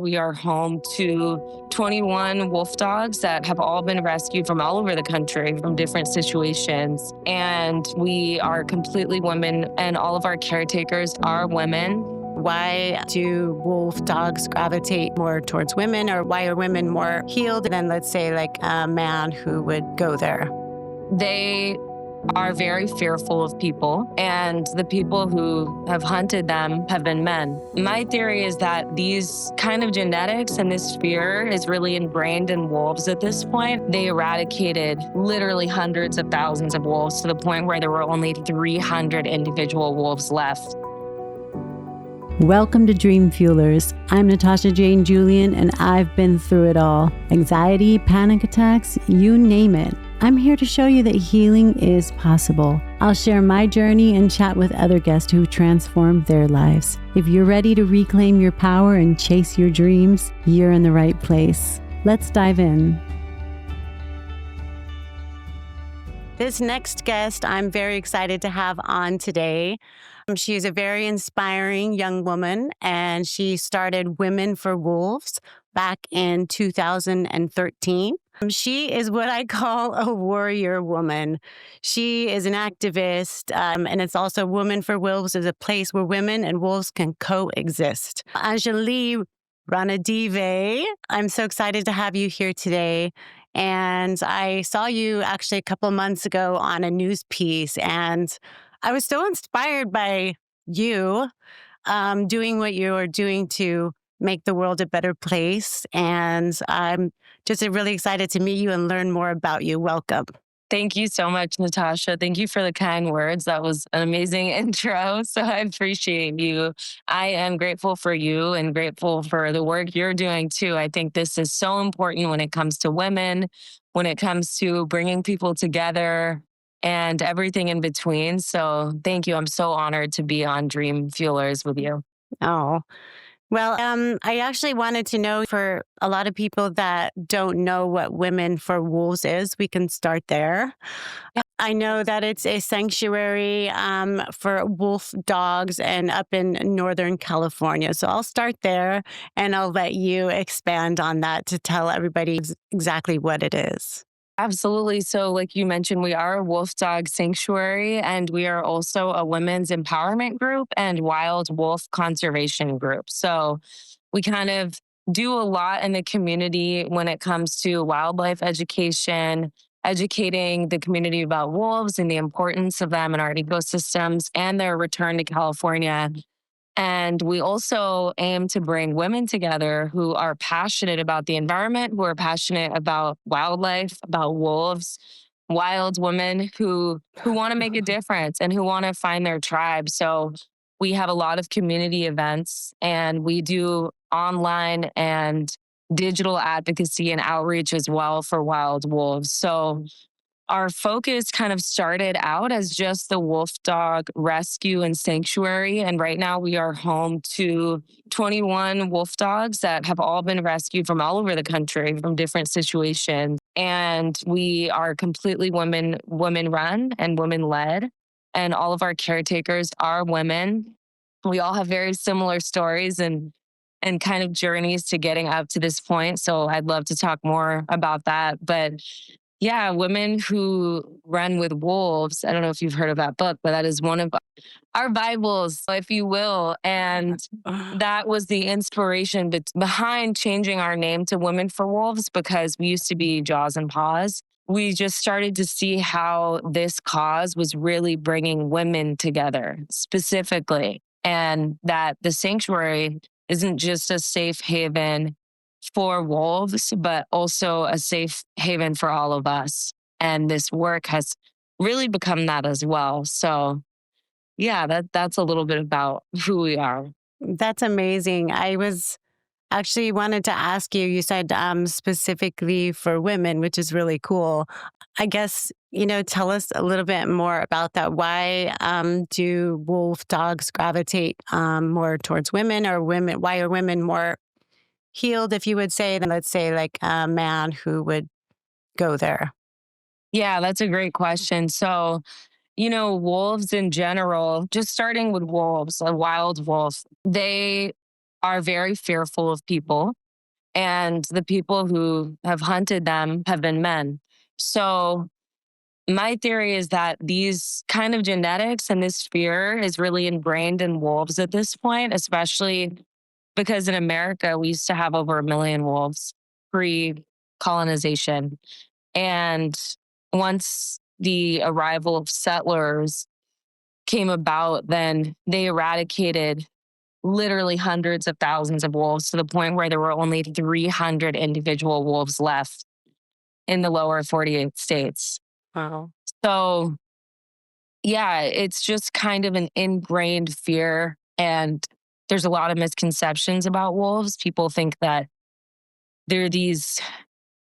We are home to 21 wolf dogs that have all been rescued from all over the country from different situations. And we are completely women, and all of our caretakers are women. Why do wolf dogs gravitate more towards women, or why are women more healed than, let's say, like a man who would go there? They are very fearful of people, and the people who have hunted them have been men. My theory is that these kind of genetics and this fear is really ingrained in wolves at this point. They eradicated literally hundreds of thousands of wolves to the point where there were only 300 individual wolves left. Welcome to Dream Fuelers. I'm Natasha Jane Julian, and I've been through it all. Anxiety, panic attacks, you name it. I'm here to show you that healing is possible. I'll share my journey and chat with other guests who transformed their lives. If you're ready to reclaim your power and chase your dreams, you're in the right place. Let's dive in. This next guest I'm very excited to have on today. She's a very inspiring young woman, and she started Women for Wolves back in 2013. She is what I call a warrior woman. She is an activist, and it's also Women for Wolves is a place where women and wolves can coexist. Anjali Ranadive, I'm so excited to have you here today. And I saw you actually a couple months ago on a news piece, and I was so inspired by you doing what you are doing to make the world a better place. And I'm just really excited to meet you and learn more about you. Welcome. Thank you so much, Natasha. Thank you for the kind words. That was an amazing intro. So I appreciate you. I am grateful for you and grateful for the work you're doing too. I think this is so important when it comes to women, when it comes to bringing people together and everything in between. So thank you. I'm so honored to be on Dream Fuelers with you. Oh, well, I actually wanted to know, for a lot of people that don't know what Women for Wolves is, we can start there. I know that it's a sanctuary for wolf dogs and up in Northern California. So I'll start there and I'll let you expand on that to tell everybody exactly what it is. Absolutely. So, like you mentioned, we are a wolf dog sanctuary, and we are also a women's empowerment group and wild wolf conservation group. So, we kind of do a lot in the community when it comes to wildlife education, educating the community about wolves and the importance of them in our ecosystems and their return to California. And we also aim to bring women together who are passionate about the environment, who are passionate about wildlife, about wolves, wild women who want to make a difference and who want to find their tribe. So we have a lot of community events, and we do online and digital advocacy and outreach as well for wild wolves. So our focus kind of started out as just the wolf dog rescue and sanctuary. And right now we are home to 21 wolf dogs that have all been rescued from all over the country from different situations. And we are completely women run and women led. And all of our caretakers are women. We all have very similar stories and kind of journeys to getting up to this point. So I'd love to talk more about that. But yeah, Women Who Run with Wolves. I don't know if you've heard of that book, but that is one of our Bibles, if you will. And that was the inspiration behind changing our name to Women for Wolves, because we used to be Jaws and Paws. We just started to see how this cause was really bringing women together specifically, and that the sanctuary isn't just a safe haven for wolves, but also a safe haven for all of us. And this work has really become that as well. So yeah, that's a little bit about who we are. That's amazing. I was actually wanted to ask you, you said specifically for women, which is really cool. I guess, tell us a little bit more about that. Why do wolf dogs gravitate more towards women, or women? Why are women more healed, if you would say, than, let's say, like a man who would go there? Yeah, that's a great question. So, wolves in general, just starting with wolves, a wild wolf, they are very fearful of people, and the people who have hunted them have been men. So my theory is that these kind of genetics and this fear is really ingrained in wolves at this point, especially because in America, we used to have over 1 million wolves pre colonization. And once the arrival of settlers came about, then they eradicated literally hundreds of thousands of wolves to the point where there were only 300 individual wolves left in the lower 48 states. Wow. So, yeah, it's just kind of an ingrained fear. And there's a lot of misconceptions about wolves. People think that they're these,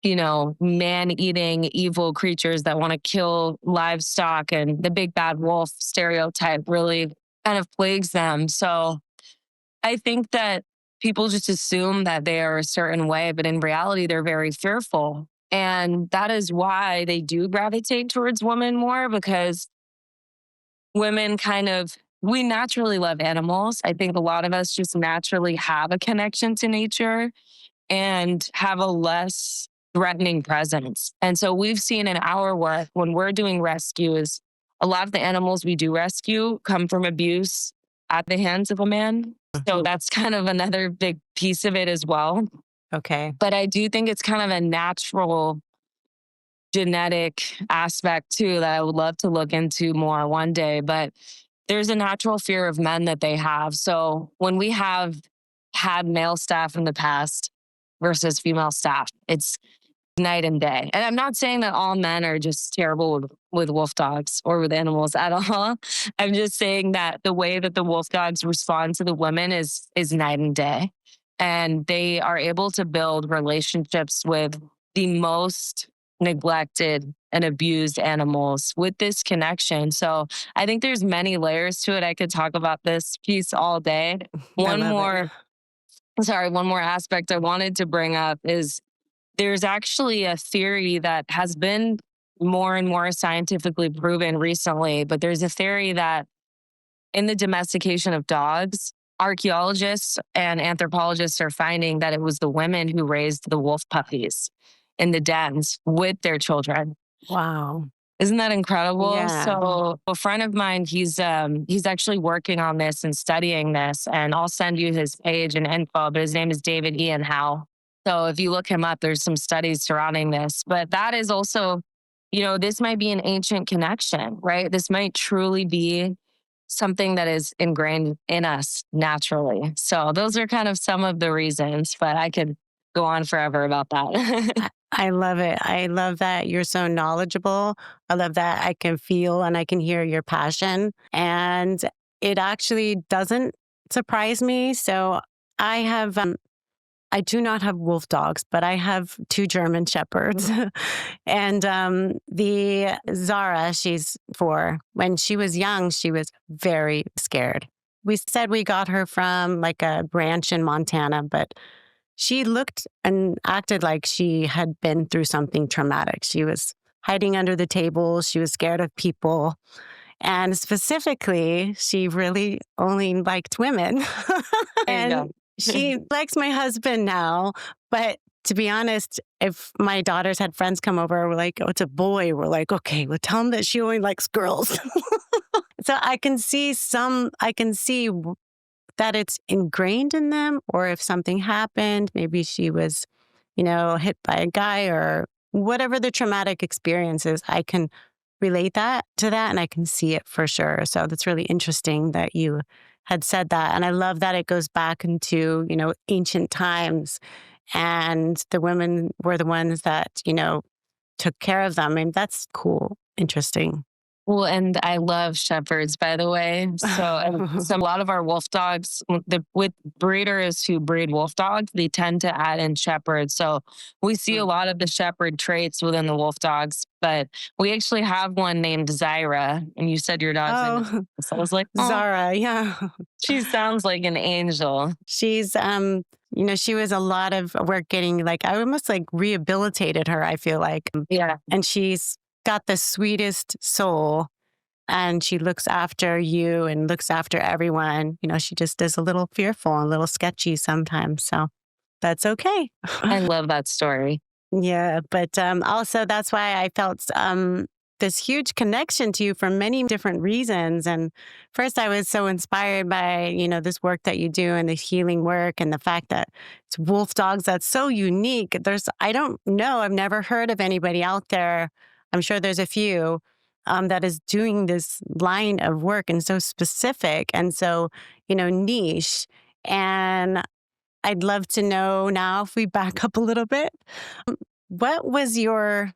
man eating evil creatures that want to kill livestock, and the big bad wolf stereotype really kind of plagues them. So, I think that people just assume that they are a certain way, but in reality, they're very fearful. And that is why they do gravitate towards women more, because women we naturally love animals. I think a lot of us just naturally have a connection to nature and have a less threatening presence. And so we've seen in our work when we're doing rescues, a lot of the animals we do rescue come from abuse at the hands of a man. So that's kind of another big piece of it as well. Okay. But I do think it's kind of a natural genetic aspect too that I would love to look into more one day. But there's a natural fear of men that they have. So when we have had male staff in the past versus female staff, it's night and day. And I'm not saying that all men are just terrible with wolf dogs or with animals at all. I'm just saying that the way that the wolf dogs respond to the women is night and day. And they are able to build relationships with the most neglected and abused animals with this connection. So I think there's many layers to it. I could talk about this piece all day. I love it. One more aspect I wanted to bring up is there's actually a theory that has been more and more scientifically proven recently, but there's a theory that in the domestication of dogs, archaeologists and anthropologists are finding that it was the women who raised the wolf puppies in the dens with their children. Wow. Isn't that incredible? Yeah. So a friend of mine, he's actually working on this and studying this, and I'll send you his page and info, but his name is David Ian Howe. So if you look him up, there's some studies surrounding this. But that is also, this might be an ancient connection, right? This might truly be something that is ingrained in us naturally. So those are kind of some of the reasons, but I could go on forever about that. I love it. I love that you're so knowledgeable. I love that I can feel and I can hear your passion. And it actually doesn't surprise me. So I do not have wolf dogs, but I have 2 German shepherds. And the Zara, she's 4. When she was young, she was very scared. We said we got her from like a ranch in Montana, but she looked and acted like she had been through something traumatic. She was hiding under the table. She was scared of people. And specifically, she really only liked women. And she likes my husband now. But to be honest, if my daughters had friends come over, we're like, oh, it's a boy. We're like, okay, well, tell them that she only likes girls. So I can see that it's ingrained in them, or if something happened, maybe she was, hit by a guy or whatever the traumatic experience is, I can relate that to that and I can see it for sure. So that's really interesting that you had said that. And I love that it goes back into, ancient times and the women were the ones that, took care of them. I mean, that's cool. Interesting. Well, and I love shepherds, by the way. So a lot of our wolf dogs, with breeders who breed wolf dogs, they tend to add in shepherds. So we see a lot of the shepherd traits within the wolf dogs, but we actually have one named Zyra. And you said your dog's name. So I was like, Zara, yeah. She sounds like an angel. She's, she was a lot of work getting I almost rehabilitated her, I feel like. Yeah. And she's got the sweetest soul. and she looks after you and looks after everyone. She just is a little fearful and a little sketchy sometimes. So that's okay. I love that story. Yeah, but also that's why I felt this huge connection to you for many different reasons. And first, I was so inspired by this work that you do and the healing work, and the fact that it's wolf dogs. That's so unique. I don't know. I've never heard of anybody out there. I'm sure there's a few that is doing this line of work, and so specific and so niche. And I'd love to know now, if we back up a little bit, what was your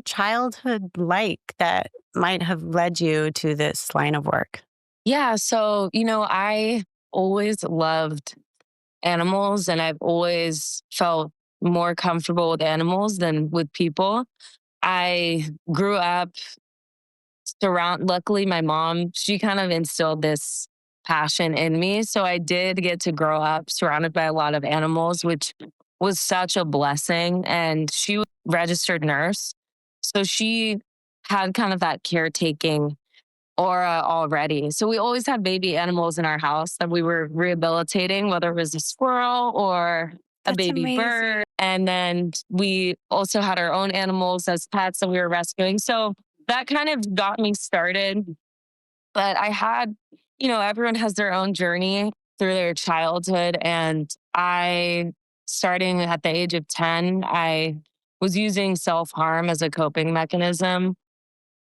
childhood like that might have led you to this line of work? Yeah. So, I always loved animals, and I've always felt more comfortable with animals than with people. I grew up luckily, my mom, she kind of instilled this passion in me. So I did get to grow up surrounded by a lot of animals, which was such a blessing. And she was a registered nurse. So she had kind of that caretaking aura already. So we always had baby animals in our house that we were rehabilitating, whether it was a squirrel or a That's baby amazing. bird. And then we also had our own animals as pets that we were rescuing. So that kind of got me started. But I had, everyone has their own journey through their childhood. And starting at the age of 10, I was using self harm as a coping mechanism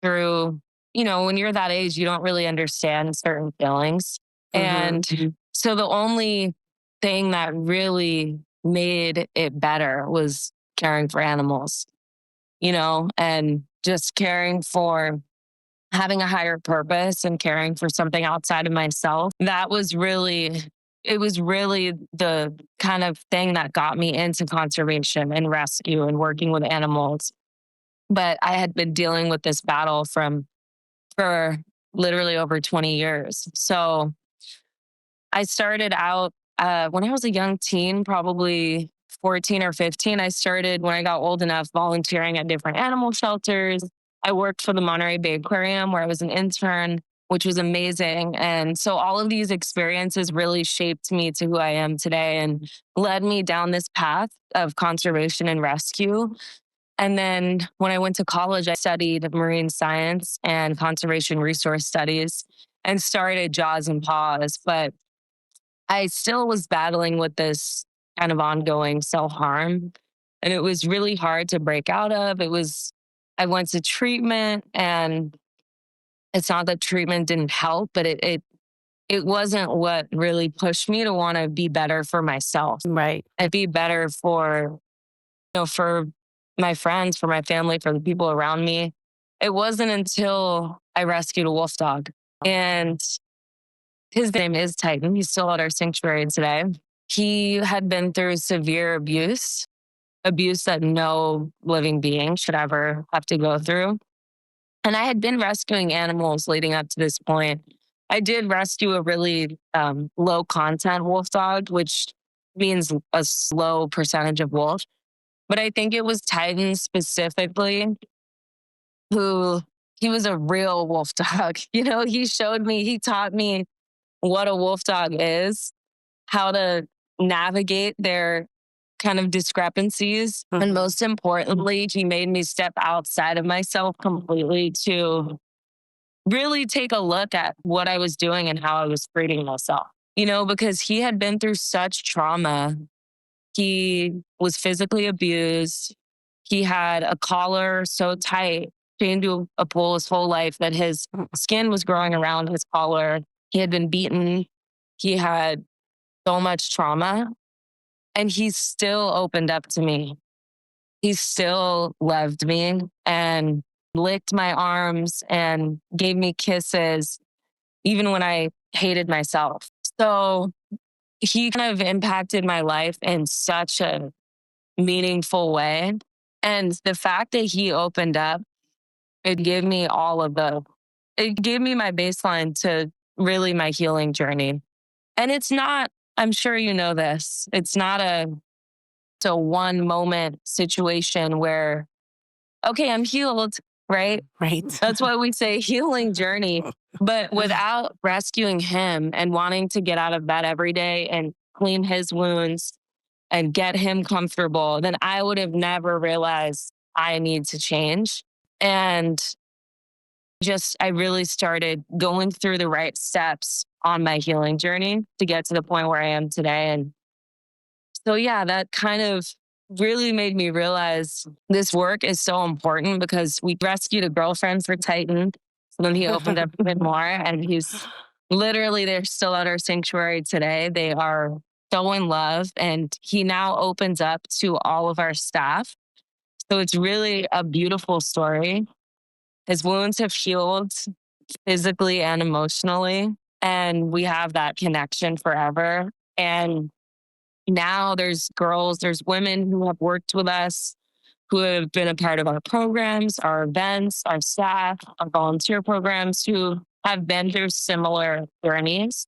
through, when you're that age, you don't really understand certain feelings. Mm-hmm. And so the only thing that really made it better was caring for animals, and just caring for having a higher purpose and caring for something outside of myself. It was really the kind of thing that got me into conservation and rescue and working with animals. But I had been dealing with this battle for literally over 20 years. So I started out when I was a young teen, probably 14 or 15. I started when I got old enough volunteering at different animal shelters. I worked for the Monterey Bay Aquarium where I was an intern, which was amazing. And so all of these experiences really shaped me to who I am today and led me down this path of conservation and rescue. And then when I went to college, I studied marine science and conservation resource studies and started Jaws and Paws. But I still was battling with this kind of ongoing self harm. And it was really hard to break out of. I went to treatment, and it's not that treatment didn't help, but it wasn't what really pushed me to want to be better for myself Right. and be better for my friends, for my family, for the people around me. It wasn't until I rescued a wolf dog, and his name is Titan. He's still at our sanctuary today. He had been through severe abuse that no living being should ever have to go through. And I had been rescuing animals leading up to this point. I did rescue a really low content wolf dog, which means a slow percentage of wolf. But I think it was Titan specifically who he was a real wolf dog. He taught me what a wolf dog is, how to navigate their kind of discrepancies. And Mhm. most importantly, he made me step outside of myself completely to really take a look at what I was doing and how I was treating myself, because he had been through such trauma. He was physically abused. He had a collar so tight, chained to a pole his whole life that his skin was growing around his collar. He had been beaten. He had so much trauma, and he still opened up to me. He still loved me and licked my arms and gave me kisses, even when I hated myself. So he kind of impacted my life in such a meaningful way. And the fact that he opened up, it gave me it gave me my baseline to really my healing journey. And it's not, I'm sure you know this, it's not a one moment situation where, okay, I'm healed. right? Right. That's why we say healing journey. But without rescuing him and wanting to get out of bed every day and clean his wounds and get him comfortable, then I would have never realized I need to change. And I really started going through the right steps on my healing journey to get to the point where I am today. And so, yeah, that kind of really made me realize this work is so important because we rescued a girlfriend for Titan. So then he opened up a bit more, and he's literally, they're still at our sanctuary today. They are so in love, and he now opens up to all of our staff. So it's really a beautiful story. His wounds have healed physically and emotionally, and we have that connection forever. And now there's women who have worked with us, who have been a part of our programs, our events, our staff, our volunteer programs, who have been through similar journeys.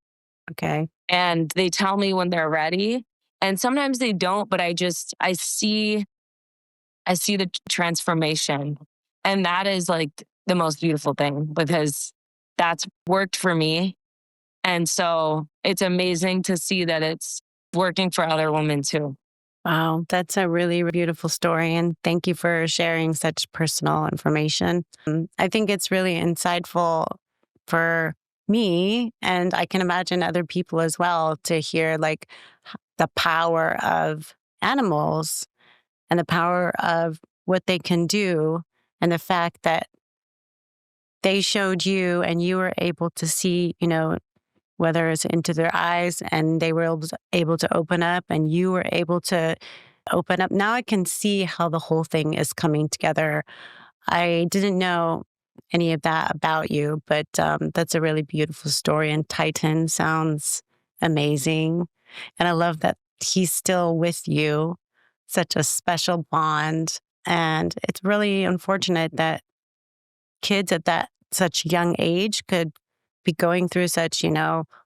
Okay. And they tell me when they're ready. And sometimes they don't, but I see the transformation. And that is like the most beautiful thing because that's worked for me. And so it's amazing to see that it's working for other women too. Wow, that's a really beautiful story. And thank you for sharing such personal information. I think it's really insightful for me, and I can imagine other people as well, to hear like the power of animals and the power of what they can do, and the fact that they showed you and you were able to see, whether it's into their eyes, and they were able to open up, and you were able to open up. Now I can see how the whole thing is coming together. I didn't know any of that about you, but that's a really beautiful story. And Titan sounds amazing. And I love that he's still with you, such a special bond. And it's really unfortunate that kids at that such young age could be going through such,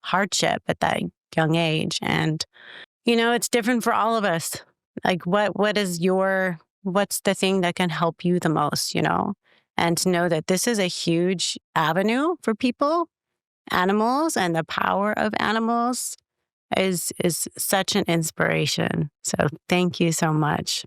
hardship at that young age. And, it's different for all of us. Like what's the thing that can help you the most, And to know that this is a huge avenue for people, animals, and the power of animals is such an inspiration. So thank you so much.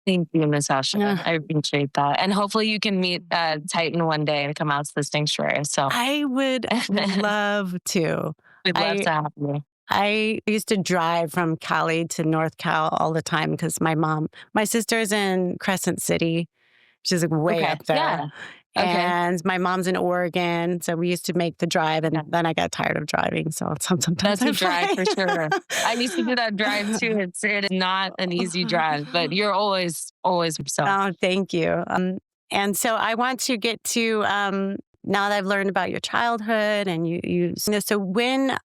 Thank you, Natasha. Yeah. I appreciate that. And hopefully you can meet Titan one day and come out to the sanctuary. So I would love to. we'd love to have you. I used to drive from Cali to North Cal all the time because my sister's in Crescent City, which is like way up there. Yeah. Okay. And my mom's in Oregon. So we used to make the drive, and then I got tired of driving. So sometimes that's a drive for sure. I used to do that drive too. It is not an easy drive, but you're always so. Oh, thank you. And so I want to get to, now that I've learned about your childhood and so when,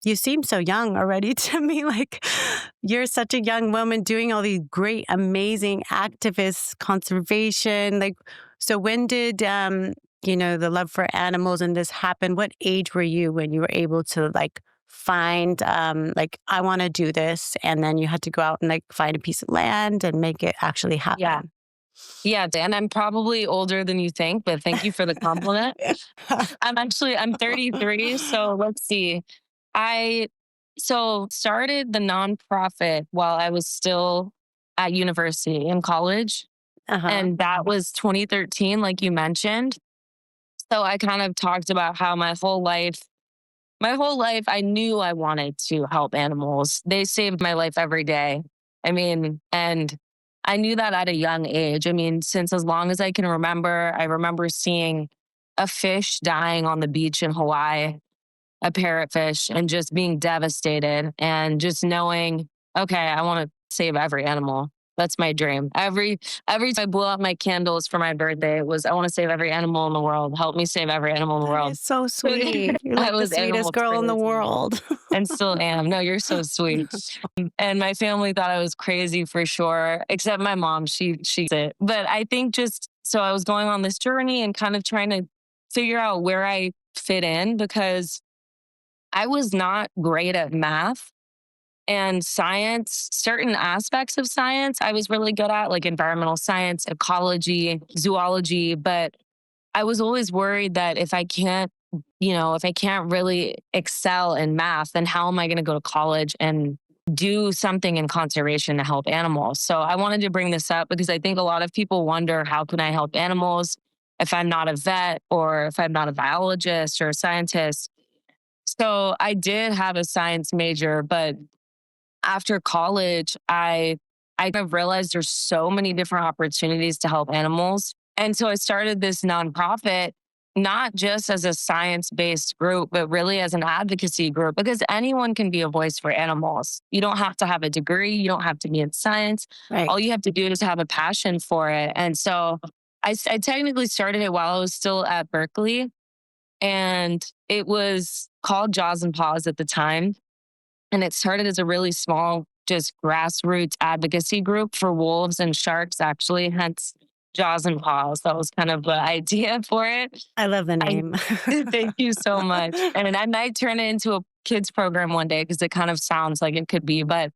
you seem so young already to me, like you're such a young woman doing all these great, amazing activists, conservation. Like, so when did, the love for animals and this happen? What age were you when you were able to find, I want to do this? And then you had to go out and find a piece of land and make it actually happen. Yeah. Yeah, Dan, I'm probably older than you think, but thank you for the compliment. I'm 33. So let's see. I started the nonprofit while I was still at university in college. And that was 2013, like you mentioned. So I kind of talked about how my whole life, I knew I wanted to help animals. They saved my life every day. And I knew that at a young age. Since as long as I can remember, I remember seeing a fish dying on the beach in Hawaii, a parrotfish, and just being devastated and just knowing, okay, I want to save every animal. That's my dream. Every time I blew out my candles for my birthday, it was, I want to save every animal in the world. Help me save every animal in the world. It's so sweet. You're like the sweetest girl in the world. And still am. No, you're so sweet. And my family thought I was crazy for sure, except my mom. She's it. But I think so I was going on this journey and kind of trying to figure out where I fit in because I was not great at math. And science, certain aspects of science, I was really good at, like environmental science, ecology, zoology. But I was always worried that if I can't really excel in math, then how am I going to go to college and do something in conservation to help animals? So I wanted to bring this up because I think a lot of people wonder, how can I help animals if I'm not a vet or if I'm not a biologist or a scientist? So I did have a science major, but after college, I kind of realized there's so many different opportunities to help animals. And so I started this nonprofit, not just as a science-based group, but really as an advocacy group, because anyone can be a voice for animals. You don't have to have a degree, you don't have to be in science. Right. All you have to do is have a passion for it. And so I technically started it while I was still at Berkeley, and it was called Jaws and Paws at the time. And it started as a really small, just grassroots advocacy group for wolves and sharks, actually, hence Jaws and Paws. That was kind of the idea for it. I love the I name. thank you so much. And I might turn it into a kids program one day because it kind of sounds like it could be. But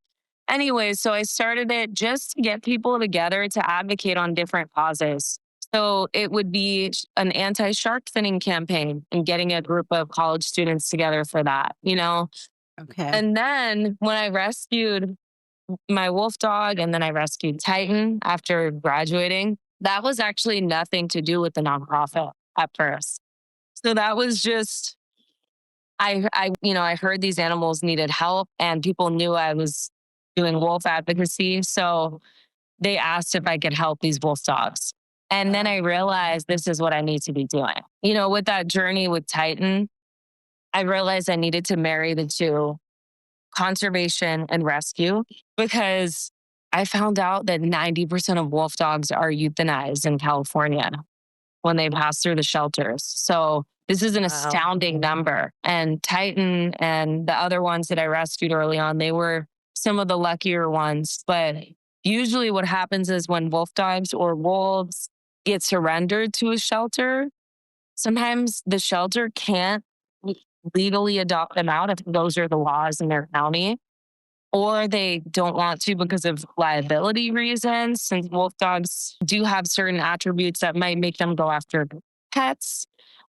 anyway, so I started it just to get people together to advocate on different causes. So it would be an anti shark finning campaign and getting a group of college students together for that. Okay. And then when I rescued my wolf dog and then I rescued Titan after graduating, that was actually nothing to do with the nonprofit at first. So that was just, I heard these animals needed help and people knew I was doing wolf advocacy. So they asked if I could help these wolf dogs. And then I realized this is what I need to be doing. With that journey with Titan, I realized I needed to marry the two, conservation and rescue, because I found out that 90% of wolf dogs are euthanized in California when they pass through the shelters. So this is an Wow. astounding number. And Titan and the other ones that I rescued early on, they were some of the luckier ones. But usually what happens is when wolf dogs or wolves get surrendered to a shelter, sometimes the shelter can't legally adopt them out if those are the laws in their county, or they don't want to because of liability reasons, since wolf dogs do have certain attributes that might make them go after pets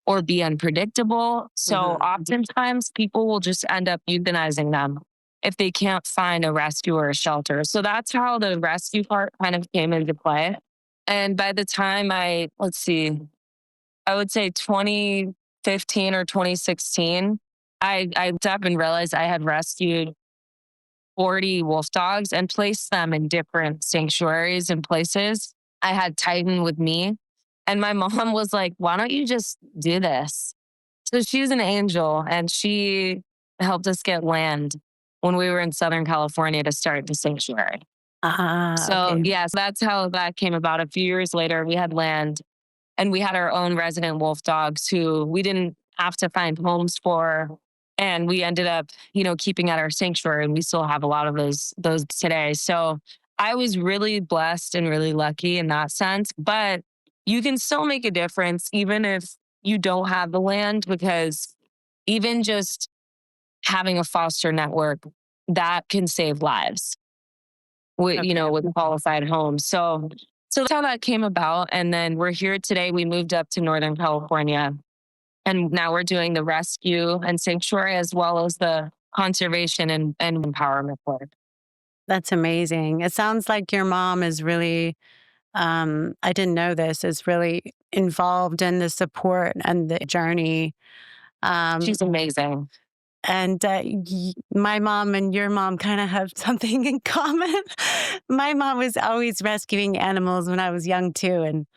or be unpredictable. So oftentimes people will just end up euthanizing them if they can't find a rescue or a shelter. So that's how the rescue part kind of came into play. And by the time I would say 2015 or 2016, I looked up and realized I had rescued 40 wolf dogs and placed them in different sanctuaries and places. I had Titan with me. And my mom was like, why don't you just do this? So she's an angel and she helped us get land when we were in Southern California to start the sanctuary. So, Okay. yes, that's how that came about. A few years later, we had land and we had our own resident wolf dogs who we didn't have to find homes for. And we ended up, keeping at our sanctuary, and we still have a lot of those today. So I was really blessed and really lucky in that sense. But you can still make a difference even if you don't have the land, because even just having a foster network that can save lives with, Okay. with qualified homes. So that's how that came about. And then we're here today. We moved up to Northern California. And now we're doing the rescue and sanctuary as well as the conservation and empowerment work. That's amazing. It sounds like your mom is really, I didn't know this, is really involved in the support and the journey. Um, She's amazing. and my mom and your mom kind of have something in common. My mom was always rescuing animals when I was young too. And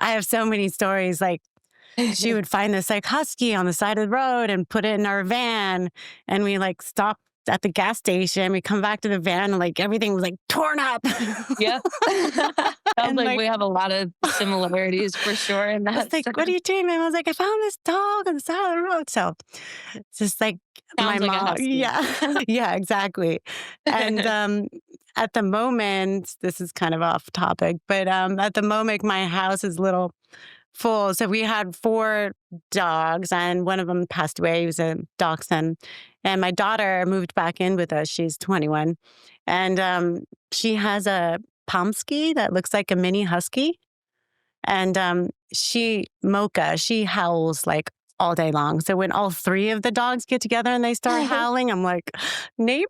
I have so many stories. Like, she would find this like husky on the side of the road and put it in our van. And we like stop at the gas station. We come back to the van and like everything was like torn up. Yep. Sounds And like like, we have a lot of similarities for sure in I was that like, sense. what are you doing, man? I was like, I found this dog on the side of the road. So it's just like my Sounds like a mom. husky. Yeah. Yeah, exactly. And at the moment, this is kind of off topic, but at the moment, my house is a little full. So we had 4 dogs and one of them passed away. He was a dachshund. And my daughter moved back in with us. She's 21. And she has a Pomsky that looks like a mini husky. And Mocha, she howls like all day long. So when all three of the dogs get together and they start howling, I'm like, neighbors.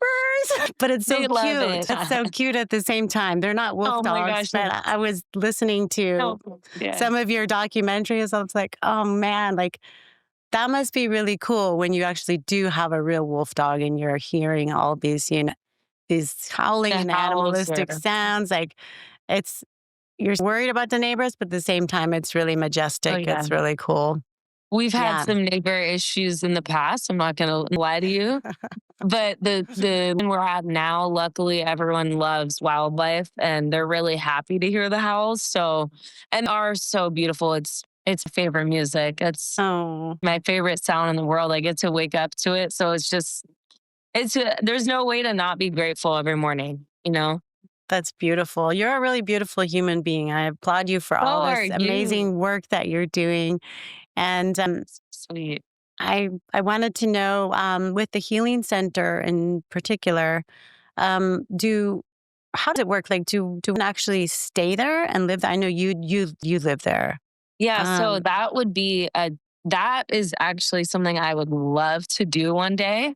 But it's so They love cute. it. It's so cute at the same time. They're not wolf Oh my dogs, gosh. but I was listening to Oh, yeah. some of your documentaries. I was like, oh man, like that must be really cool when you actually do have a real wolf dog and you're hearing all these, these howling The and howls animalistic are- sounds. Like it's, you're worried about the neighbors, but at the same time, it's really majestic. Oh, yeah. It's really cool. We've had Yeah. some neighbor issues in the past. I'm not going to lie to you. But the one we're at now, luckily everyone loves wildlife and they're really happy to hear the howls. So, and are so beautiful. It's favorite music. It's Oh, my favorite sound in the world. I get to wake up to it. So it's just, there's no way to not be grateful every morning, that's beautiful. You're a really beautiful human being. I applaud you for all So are this you. amazing work that you're doing. And Sweet. I wanted to know with the Healing Center in particular, how does it work? Like, do women actually stay there and live there? I know you live there. Yeah. So Um, that is actually something I would love to do one day.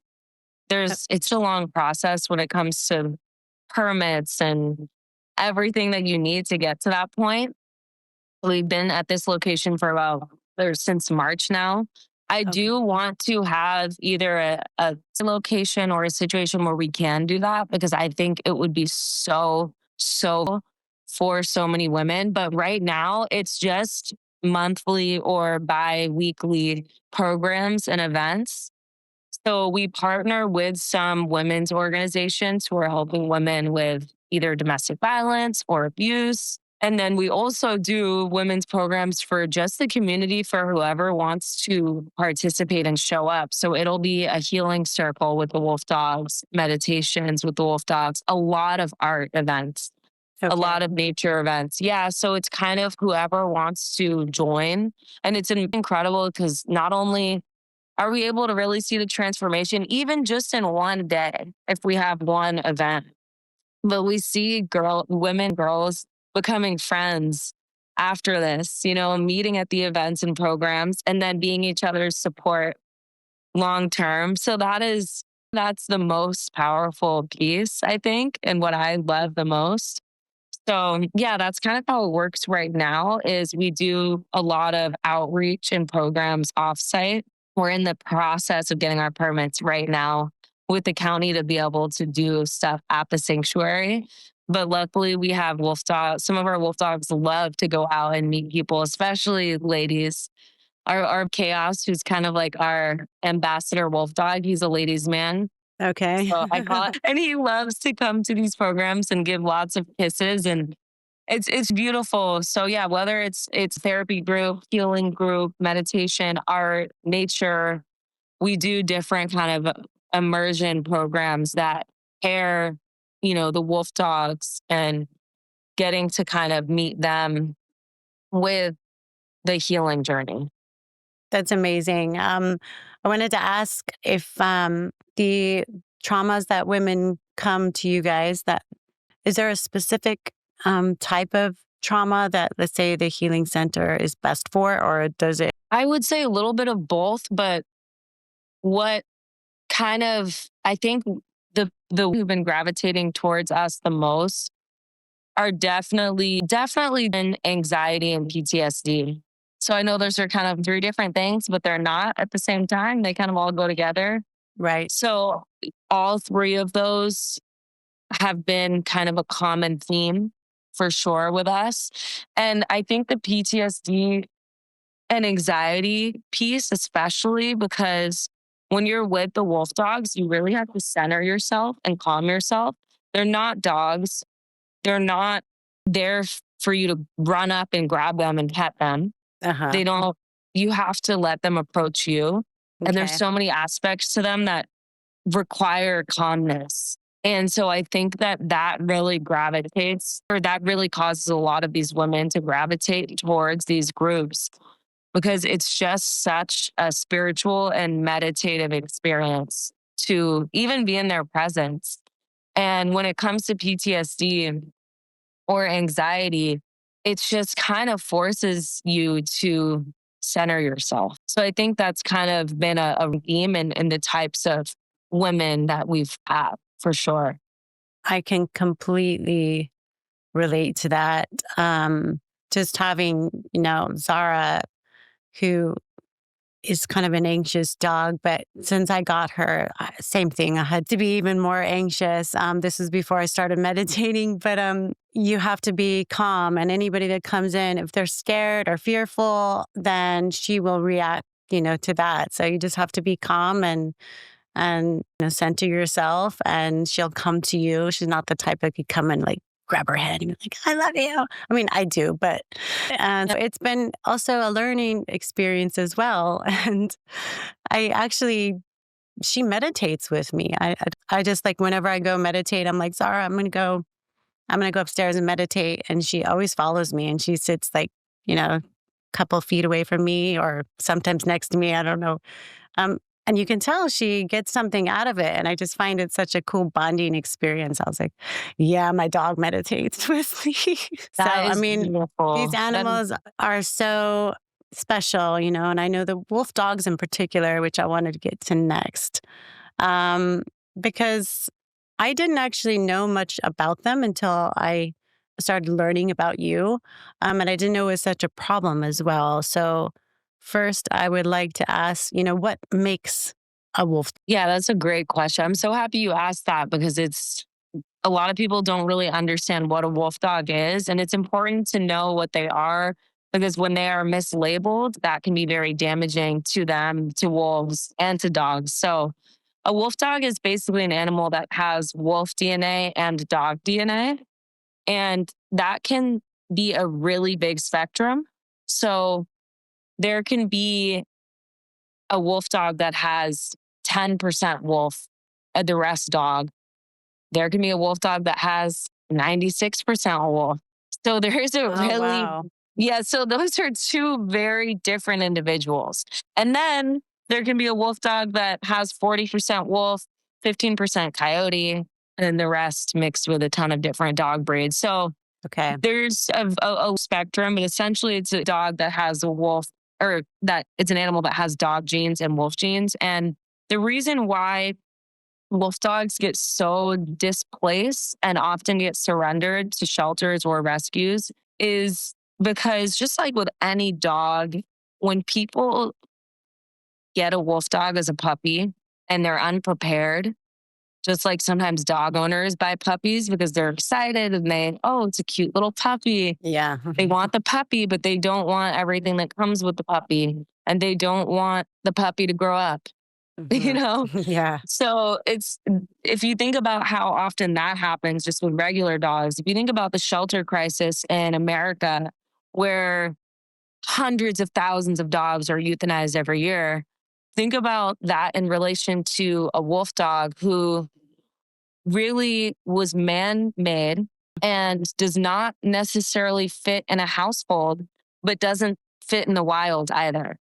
It's a long process when it comes to permits and everything that you need to get to that point. We've been at this location for since March now. I Okay. do want to have either a location or a situation where we can do that because I think it would be so for so many women. But right now, it's just monthly or bi-weekly programs and events. So we partner with some women's organizations who are helping women with either domestic violence or abuse. And then we also do women's programs for just the community for whoever wants to participate and show up. So it'll be a healing circle with the wolf dogs, meditations with the wolf dogs, a lot of art events, a lot of nature events. Yeah. So it's kind of whoever wants to join. And it's incredible because not only are we able to really see the transformation, even just in one day, if we have one event? But we see girls becoming friends after this, meeting at the events and programs and then being each other's support long term. So that's the most powerful piece, I think, and what I love the most. So yeah, that's kind of how it works right now is we do a lot of outreach and programs offsite. We're in the process of getting our permits right now with the county to be able to do stuff at the sanctuary. But luckily we have wolf dogs. Some of our wolf dogs love to go out and meet people, especially ladies. Our Chaos, who's kind of like our ambassador wolf dog, he's a ladies' man. Okay. So I call it, and he loves to come to these programs and give lots of kisses, and it's beautiful. So yeah, whether it's therapy group, healing group, meditation, art, nature, we do different kind of immersion programs that pair, the wolf dogs and getting to kind of meet them with the healing journey. That's amazing. I wanted to ask if the traumas that women come to you guys, is there a specific type of trauma that, let's say, the Healing Center is best for, or does it? I would say a little bit of both, but what kind of, I think the who've been gravitating towards us the most are definitely in anxiety and PTSD. So I know those are kind of three different things, but they're not at the same time. They kind of all go together. Right. So all three of those have been kind of a common theme for sure with us. And I think the PTSD and anxiety piece, especially because when you're with the wolf dogs, you really have to center yourself and calm yourself. They're not dogs. They're not there for you to run up and grab them and pet them. Uh-huh. They don't, you have to let them approach you. And there's so many aspects to them that require calmness. And so I think that really gravitates, or that really causes a lot of these women to gravitate towards these groups because it's just such a spiritual and meditative experience to even be in their presence. And when it comes to PTSD or anxiety, it just kind of forces you to center yourself. So I think that's kind of been a theme in the types of women that we've had for sure. I can completely relate to that. Just having, Zara, who is kind of an anxious dog, but since I got her, same thing. I had to be even more anxious. This was before I started meditating, but you have to be calm. And anybody that comes in, if they're scared or fearful, then she will react, to that. So you just have to be calm and center yourself, and she'll come to you. She's not the type that could come and like grab her head and be like, I love you. I mean, I do, but and so it's been also a learning experience as well. And I actually, she meditates with me. I just like, whenever I go meditate, I'm like, Zara, I'm going to go upstairs and meditate. And she always follows me, and she sits like, a couple feet away from me or sometimes next to me. I don't know. And you can tell she gets something out of it. And I just find it such a cool bonding experience. I was like, yeah, my dog meditates with me. So, That I is mean, these beautiful. animals are so special, and I know the wolf dogs in particular, which I wanted to get to next, because I didn't actually know much about them until I started learning about you. And I didn't know it was such a problem as well. So, first, I would like to ask, what makes a wolf? Yeah, that's a great question. I'm so happy you asked that because it's a lot of people don't really understand what a wolf dog is. And it's important to know what they are because when they are mislabeled, that can be very damaging to them, to wolves, and to dogs. So, a wolf dog is basically an animal that has wolf DNA and dog DNA. And that can be a really big spectrum. So, there can be a wolf dog that has 10% wolf, the rest dog. There can be a wolf dog that has 96% wolf. So there's a Oh, really, wow. yeah, so those are two very different individuals. And then there can be a wolf dog that has 40% wolf, 15% coyote, and the rest mixed with a ton of different dog breeds. So Okay. there's a spectrum, but essentially it's a dog that has a wolf, or that it's an animal that has dog genes and wolf genes. And the reason why wolf dogs get so displaced and often get surrendered to shelters or rescues is because, just like with any dog, when people get a wolf dog as a puppy and they're unprepared, just like sometimes dog owners buy puppies because they're excited and it's a cute little puppy. Yeah. They want the puppy, but they don't want everything that comes with the puppy. And they don't want the puppy to grow up, you Mhm. know? Yeah. So if you think about how often that happens just with regular dogs, if you think about the shelter crisis in America, where hundreds of thousands of dogs are euthanized every year, think about that in relation to a wolf dog who really was man made and does not necessarily fit in a household, but doesn't fit in the wild either.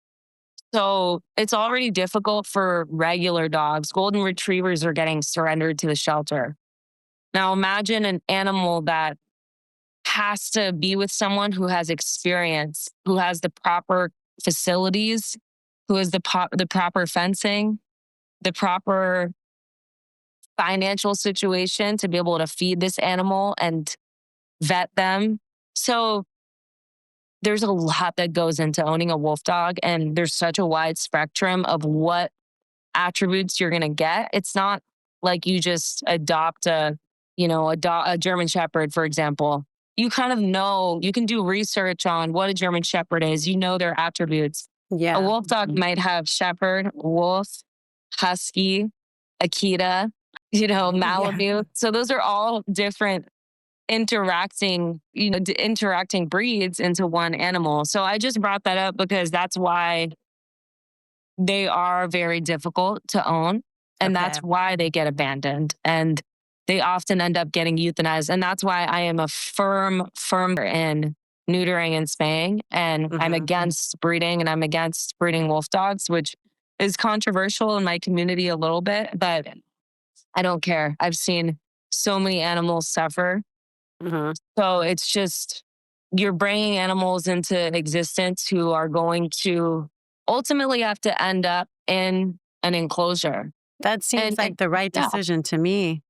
So it's already difficult for regular dogs. Golden retrievers are getting surrendered to the shelter. Now imagine an animal that has to be with someone who has experience, who has the proper facilities, who has the proper fencing, the proper financial situation to be able to feed this animal and vet them. So there's a lot that goes into owning a wolf dog, and there's such a wide spectrum of what attributes you're going to get. It's not like you just adopt a German Shepherd, for example. You kind of know, you can do research on what a German Shepherd is. You know their attributes. A Yeah. wolf dog might have Shepherd, wolf, husky, Akita, Yeah. Malamute. So those are all different interacting breeds into one animal. So I just brought that up because that's why they are very difficult to own. And Okay. that's why they get abandoned. And they often end up getting euthanized. And that's why I am a firm in neutering and spaying. And I'm Mhm. against breeding, and I'm against breeding wolf dogs, which is controversial in my community a little bit, but I don't care. I've seen so many animals suffer. Mhm. So it's just, you're bringing animals into existence who are going to ultimately have to end up in an enclosure. That seems And like the right yeah, decision to me,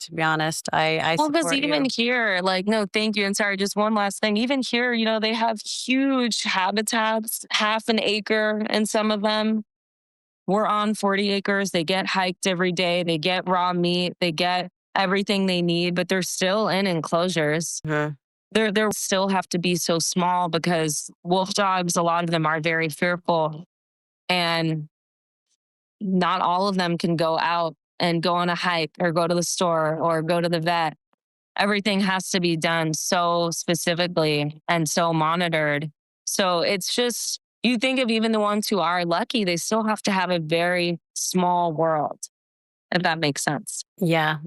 to be honest. I well, because support even you. here, like, no, thank you. And sorry, just one last thing. Even here, they have huge habitats, half an acre in some of them. We're on 40 acres. They get hiked every day. They get raw meat. They get everything they need, but they're still in enclosures. Mhm. They're still have to be so small because wolf dogs, a lot of them are very fearful, and not all of them can go out and go on a hike or go to the store or go to the vet. Everything has to be done so specifically and so monitored. So it's just, you think of even the ones who are lucky, they still have to have a very small world, if that makes sense. Yeah.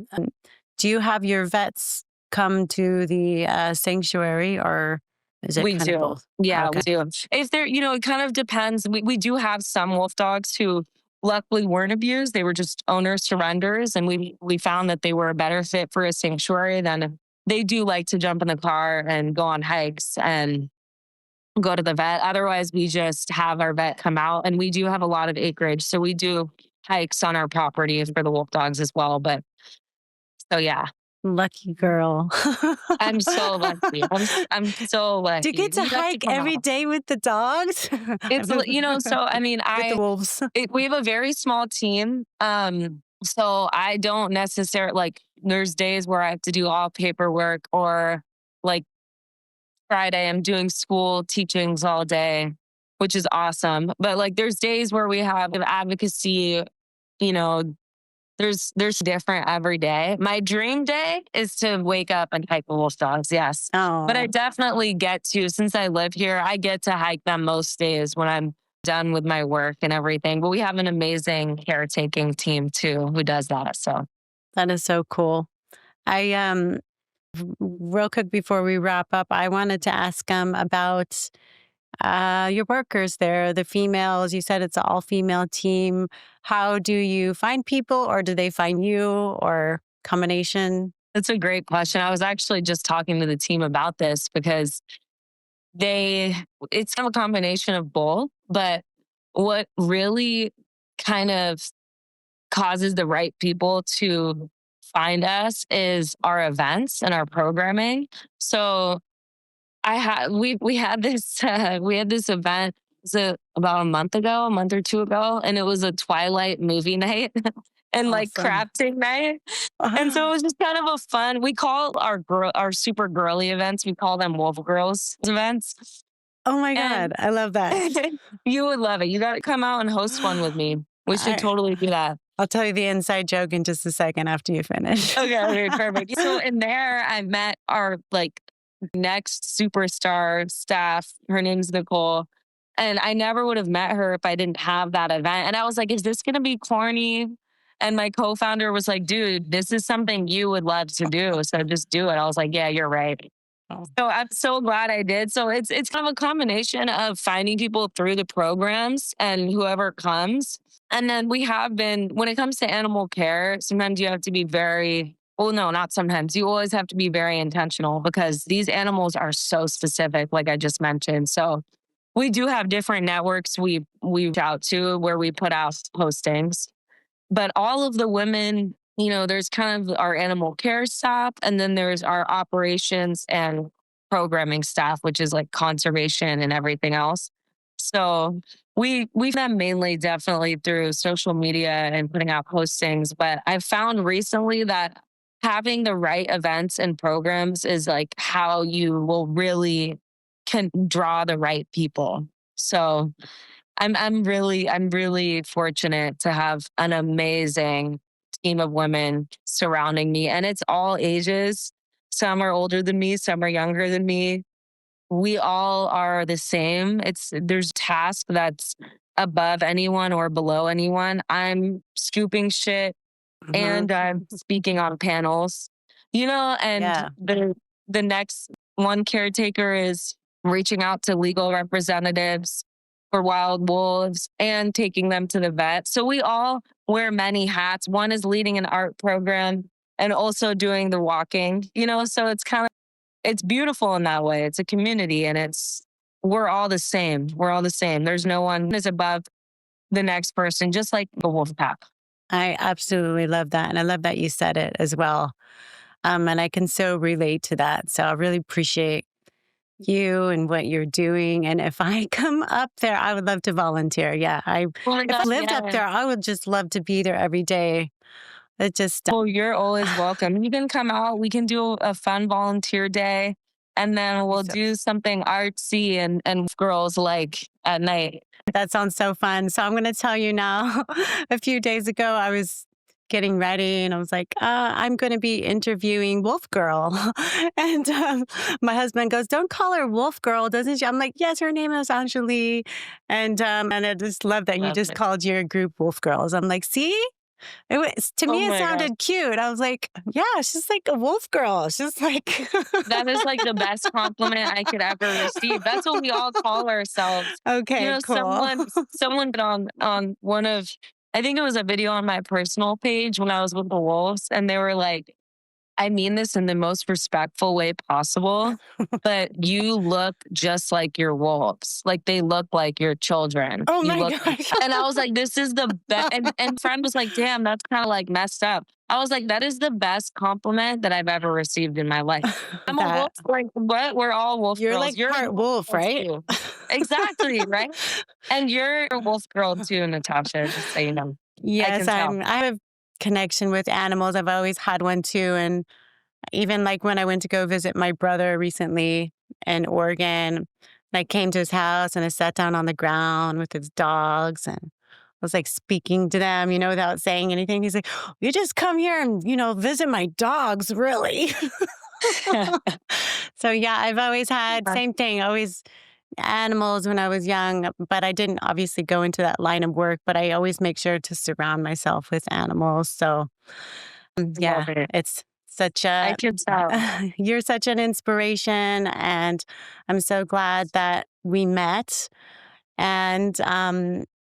Do you have your vets come to the sanctuary, or is it We kind of do. both? Yeah, we Okay. do. If there, it kind of depends. We do have some wolf dogs who luckily weren't abused. They were just owner surrenders. And we found that they were a better fit for a sanctuary than, they do like to jump in the car and go on hikes and go to the vet. Otherwise, we just have our vet come out, and we do have a lot of acreage. So we do hikes on our property for the wolf dogs as well. But so yeah, Lucky girl. I'm so lucky. I'm so Do you lucky. get to You have to hike come every out. day with the dogs? So I mean, With the wolves. we have a very small team. So I don't necessarily, like, there's days where I have to do all paperwork, or like Friday, I'm doing school teachings all day, which is awesome. But like, there's days where we have advocacy, you know, there's different every day. My dream day is to wake up and hike the wolf dogs, yes. But I Oh, definitely get to, since I live here, I get to hike them most days when I'm done with my work and everything. But we have an amazing caretaking team too who does that. So that is so cool. I real quick before we wrap up, I wanted to ask about your workers there, the females. You said it's an all-female team. How do you find people, or do they find you, or combination? that's a great question. I was actually just talking to the team about this because they it's kind of a combination of both. But what really kind of causes the right people to find us is our events and our programming. So we had this we had this event, about a month ago, a month or two ago, and it was a Twilight movie night and like Awesome. crafting night. And so it was just kind of a fun. We call our super girly events, we call them Wolf Girls events. Oh my And God, I love that. you would love it. You got to come out and host one with me. We should I, totally do that. I'll tell you the inside joke in just a second after you finish. Okay, okay, perfect. So in there, I met our like next superstar staff. Her name's Nicole. And I never would have met her if I didn't have that event. And I was like, is this going to be corny? And my co founder was like, dude, this is something you would love to do. So just do it. I was like, yeah, you're right. Oh, So I'm so glad I did. So it's kind of a combination of finding people through the programs and whoever comes. And then we have been, when it comes to animal care, sometimes you have to be very, well, no, not sometimes. You always have to be very intentional because these animals are so specific, like I just mentioned. So we do have different networks we reach out to where we put out postings. But all of the women, there's kind of our animal care staff, and then there's our operations and programming staff, which is like conservation and everything else. So we them mainly definitely through social media and putting out postings. But I've found recently that having the right events and programs is like how you will really can draw the right people. So I'm really fortunate to have an amazing team of women surrounding me, and it's all ages. Some are older than me, some are younger than me. We all are the same. There's task that's above anyone or below anyone. I'm scooping shit hmm. and I'm speaking on panels. And Yeah. the next one caretaker is reaching out to legal representatives for wild wolves and taking them to the vet. So we all wear many hats. One is leading an art program and also doing the walking, so it's beautiful in that way. It's a community and we're all the same. We're all the same. There's no one is above the next person, just like the wolf pack. I absolutely love that. And I love that you said it as well. And I can so relate to that. So I really appreciate you and what you're doing. And if I come up there, I would love to volunteer. Yeah. Oh my If I God, lived up yeah. there, I would just love to be there every day. It just, Oh, you're always welcome. You can come out. We can do a fun volunteer day, and then we'll so, do something artsy and girls like at night. that sounds so fun. So I'm going to tell you now, a few days ago, I was getting ready and I was like, I'm going to be interviewing Wolf Girl. And my husband goes, don't call her Wolf Girl, doesn't she? I'm like, yes, her name is Anjali. And I just love that you Love just it. called your group Wolf Girls. I'm like, see? To Oh me, it my God. sounded cute. I was like, yeah, she's like a wolf girl. She's like, That is like the best compliment I could ever receive. That's what we all call ourselves. okay, cool. Someone put on one of, I think it was a video on my personal page when I was with the wolves, and they were like, I mean this in the most respectful way possible, but you look just like your wolves. Like they look like your children. Oh You my look, gosh. and I was like, this is the best. And friend was like, damn, that's kind of like messed up. I was like, that is the best compliment that I've ever received in my life. I'm a wolf. that Like what? We're all wolf you're girls. like You're a part wolf wolf, girl right? too. Exactly, right? And you're a wolf girl too, Natasha, just so you know. I Yes, can tell. I have a connection with animals. I've always had one too. And even like when I went to go visit my brother recently in Oregon, I came to his house and I sat down on the ground with his dogs and was like speaking to them, without saying anything. He's like, you just come here and, visit my dogs, really? So yeah, I've always had same thing, always animals when I was young, but I didn't obviously go into that line of work, but I always make sure to surround myself with animals. So Love yeah, it. it's such I a can tell. you're such an inspiration and I'm so glad that we met. And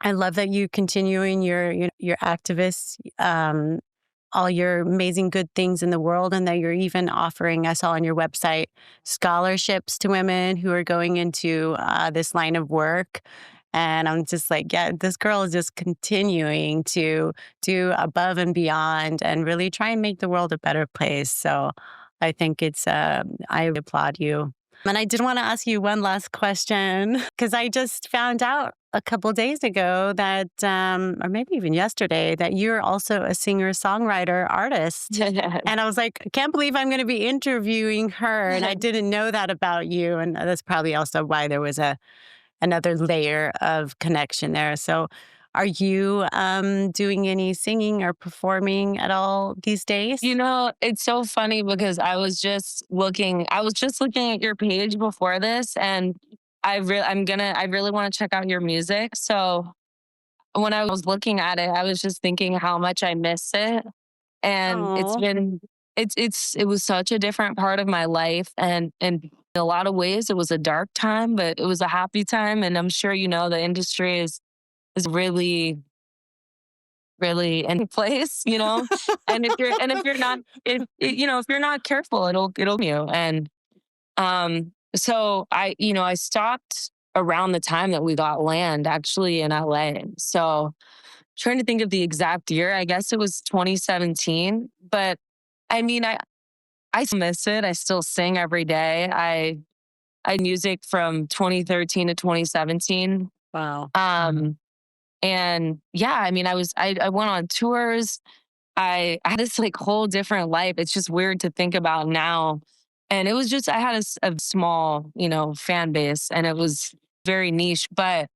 I love that you continuing your activists, all your amazing good things in the world, and that you're even offering. I saw on your website scholarships to women who are going into this line of work. And I'm just like, yeah, this girl is just continuing to do above and beyond and really try and make the world a better place. So I think I applaud you. And I did want to ask you one last question because I just found out a couple days ago that, or maybe even yesterday, that you're also a singer, songwriter, artist. And I was like, I can't believe I'm going to be interviewing her. And I didn't know that about you. And that's probably also why there was another layer of connection there. So are you doing any singing or performing at all these days? It's so funny because I was just looking at your page before this, and I really want to check out your music. So when I was looking at it, I was just thinking how much I miss it. And Oh, it was such a different part of my life. And in a lot of ways it was a dark time, but it was a happy time. And I'm sure, the industry is really really any place, and if you're not if you're not careful, it'll you. And so I stopped around the time that we got land actually in LA. So trying to think of the exact year, I guess it was 2017. But I mean, I still miss it. I still sing every day. I music from 2013 to 2017. wow. And yeah, I mean, I went on tours. I had this like whole different life. It's just weird to think about now. And it was just, I had a small, fan base, and it was very niche, but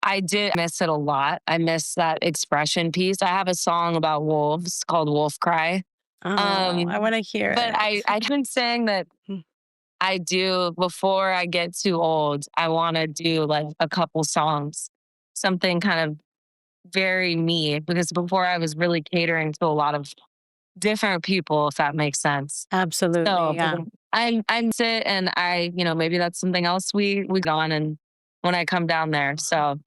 I did miss it a lot. I miss that expression piece. I have a song about wolves called Wolf Cry. Oh, I Um, want to hear but it. I've been saying that I do before I get too old, I want to do like a couple songs, something kind of very me, because before I was really catering to a lot of different people, if that makes sense. Absolutely. So Yeah. I'm sit and maybe that's something else we go on and when I come down there. So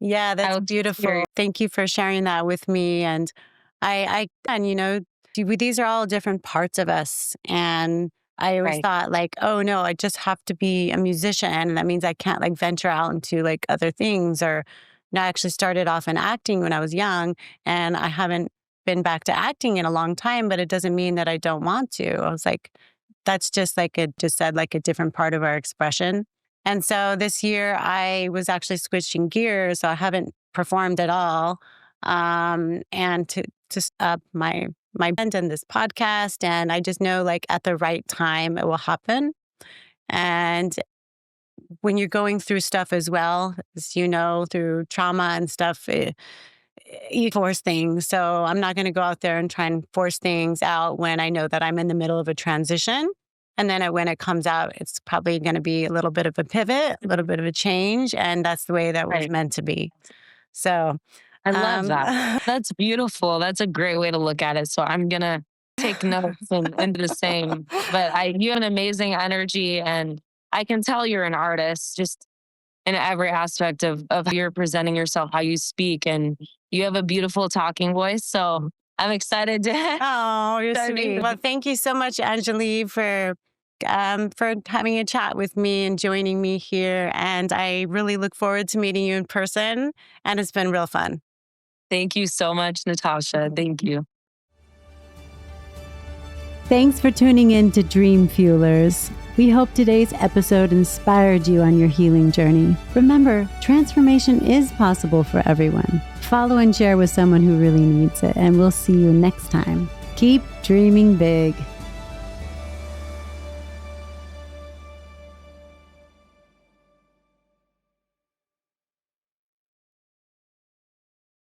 Yeah, that's beautiful. Thank you for sharing that with me. And and these are all different parts of us. And I always thought like, oh no, I just have to be a musician. And that means I can't like venture out into like other things. Or no, I actually started off in acting when I was young, and I haven't been back to acting in a long time, but it doesn't mean that I don't want to. I was like, that's just like it just said like a different part of our expression. And so this year I was actually switching gears. So I haven't performed at all. And to up my band in this podcast. And I just know like at the right time it will happen. And when you're going through stuff as well, as you know, through trauma and stuff, you force things. So I'm not going to go out there and try and force things out when I know that I'm in the middle of a transition. And then when it comes out, it's probably going to be a little bit of a pivot, a little bit of a change. And that's the way that was meant to be. So I love that. That's beautiful. That's a great way to look at it. So I'm going to take notes and do the same. But you have an amazing energy, and I can tell you're an artist just in every aspect of how you're presenting yourself, how you speak, and you have a beautiful talking voice. So I'm excited to. Oh, you're sweet. Well, thank you so much, Anjali, for having a chat with me and joining me here. And I really look forward to meeting you in person. And it's been real fun. Thank you so much, Natasha. Thank you. Thanks for tuning in to Dream Fuelers. We hope today's episode inspired you on your healing journey. Remember, transformation is possible for everyone. Follow and share with someone who really needs it, and we'll see you next time. Keep dreaming big.